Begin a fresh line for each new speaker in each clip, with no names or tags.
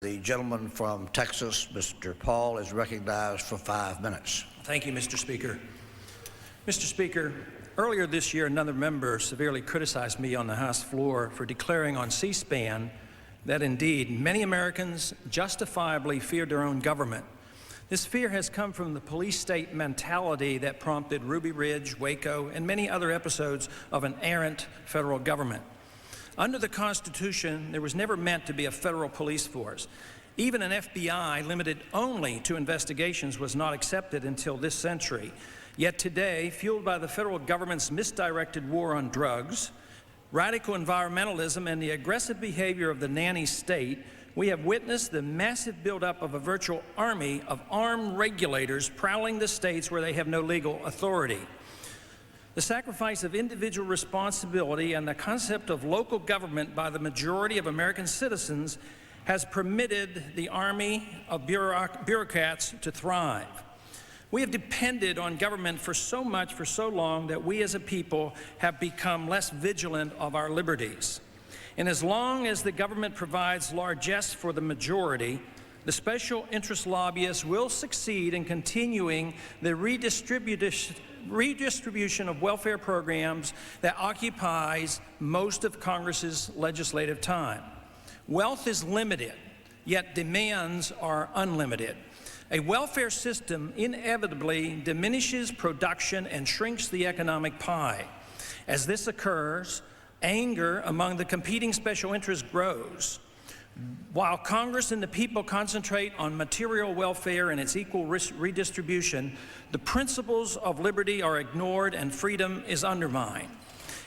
The gentleman from Texas, Mr. Paul, is recognized for 5 minutes.
Thank you, Mr. Speaker. Mr. Speaker, earlier this year, another member severely criticized me on the House floor for declaring on C-SPAN that indeed many Americans justifiably feared their own government. This fear has come from the police state mentality that prompted Ruby Ridge, Waco, and many other episodes of an errant federal government. Under the Constitution, there was never meant to be a federal police force. Even an FBI limited only to investigations was not accepted until this century. Yet today, fueled by the federal government's misdirected war on drugs, radical environmentalism, and the aggressive behavior of the nanny state, we have witnessed the massive buildup of a virtual army of armed regulators prowling the states where they have no legal authority. The sacrifice of individual responsibility and the concept of local government by the majority of American citizens has permitted the army of bureaucrats to thrive. We have depended on government for so long that we as a people have become less vigilant of our liberties. And as long as the government provides largesse for the majority, the special interest lobbyists will succeed in continuing the redistribution of welfare programs that occupies most of Congress's legislative time. Wealth is limited, yet demands are unlimited. A welfare system inevitably diminishes production and shrinks the economic pie. As this occurs, anger among the competing special interests grows. While Congress and the people concentrate on material welfare and its equal redistribution, the principles of liberty are ignored and freedom is undermined.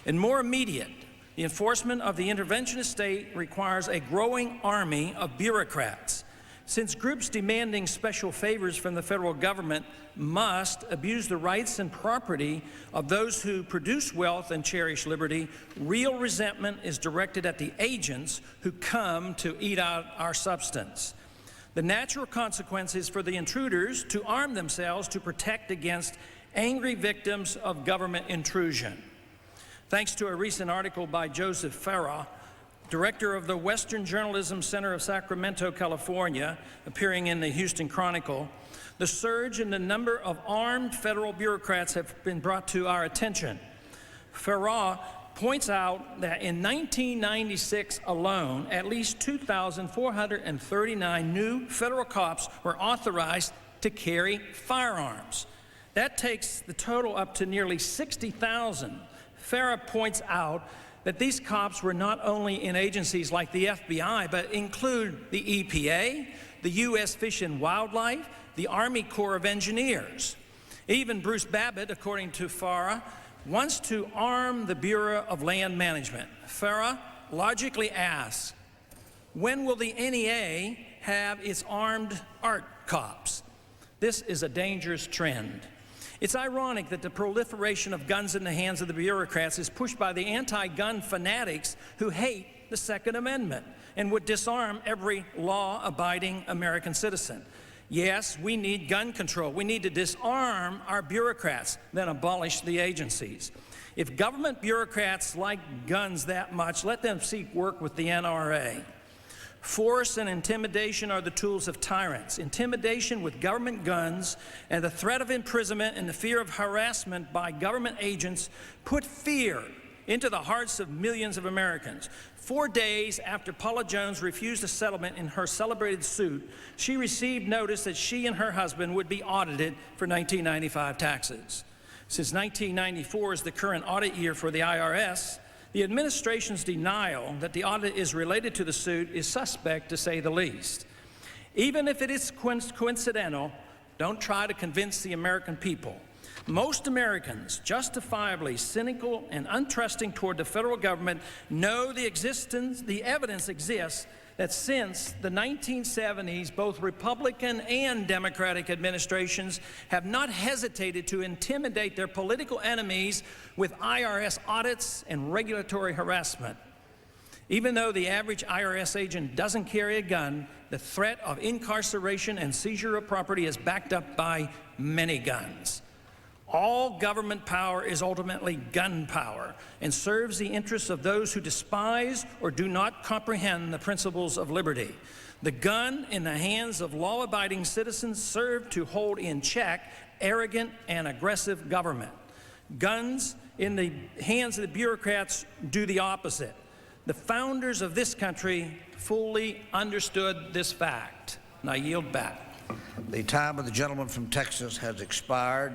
And more immediate, the enforcement of the interventionist state requires a growing army of bureaucrats. Since groups demanding special favors from the federal government must abuse the rights and property of those who produce wealth and cherish liberty, real resentment is directed at the agents who come to eat out our substance. The natural consequence is for the intruders to arm themselves to protect against angry victims of government intrusion. Thanks to a recent article by Joseph Farah, director of the Western Journalism Center of Sacramento, California, appearing in the Houston Chronicle, the surge in the number of armed federal bureaucrats have been brought to our attention. Farah points out that in 1996 alone, at least 2,439 new federal cops were authorized to carry firearms. That takes the total up to nearly 60,000. Farah points out that these cops were not only in agencies like the FBI, but include the EPA, the U.S. Fish and Wildlife, the Army Corps of Engineers. Even Bruce Babbitt, according to Farah, wants to arm the Bureau of Land Management. Farah logically asks, when will the NEA have its armed art cops? This is a dangerous trend. It's ironic that the proliferation of guns in the hands of the bureaucrats is pushed by the anti-gun fanatics who hate the Second Amendment and would disarm every law-abiding American citizen. Yes, we need gun control. We need to disarm our bureaucrats, then abolish the agencies. If government bureaucrats like guns that much, let them seek work with the NRA. Force and intimidation are the tools of tyrants. Intimidation with government guns and the threat of imprisonment and the fear of harassment by government agents put fear into the hearts of millions of Americans. 4 days after Paula Jones refused a settlement in her celebrated suit, she received notice that she and her husband would be audited for 1995 taxes. Since 1994 is the current audit year for the IRS, the administration's denial that the audit is related to the suit is suspect, to say the least. Even if it is coincidental, don't try to convince the American people. Most Americans, justifiably cynical and untrusting toward the federal government, know the evidence exists that since the 1970s, both Republican and Democratic administrations have not hesitated to intimidate their political enemies with IRS audits and regulatory harassment. Even though the average IRS agent doesn't carry a gun, the threat of incarceration and seizure of property is backed up by many guns. All government power is ultimately gun power and serves the interests of those who despise or do not comprehend the principles of liberty. The gun in the hands of law-abiding citizens served to hold in check arrogant and aggressive government. Guns in the hands of the bureaucrats do the opposite. The founders of this country fully understood this fact. And I yield back.
The time of the gentleman from Texas has expired.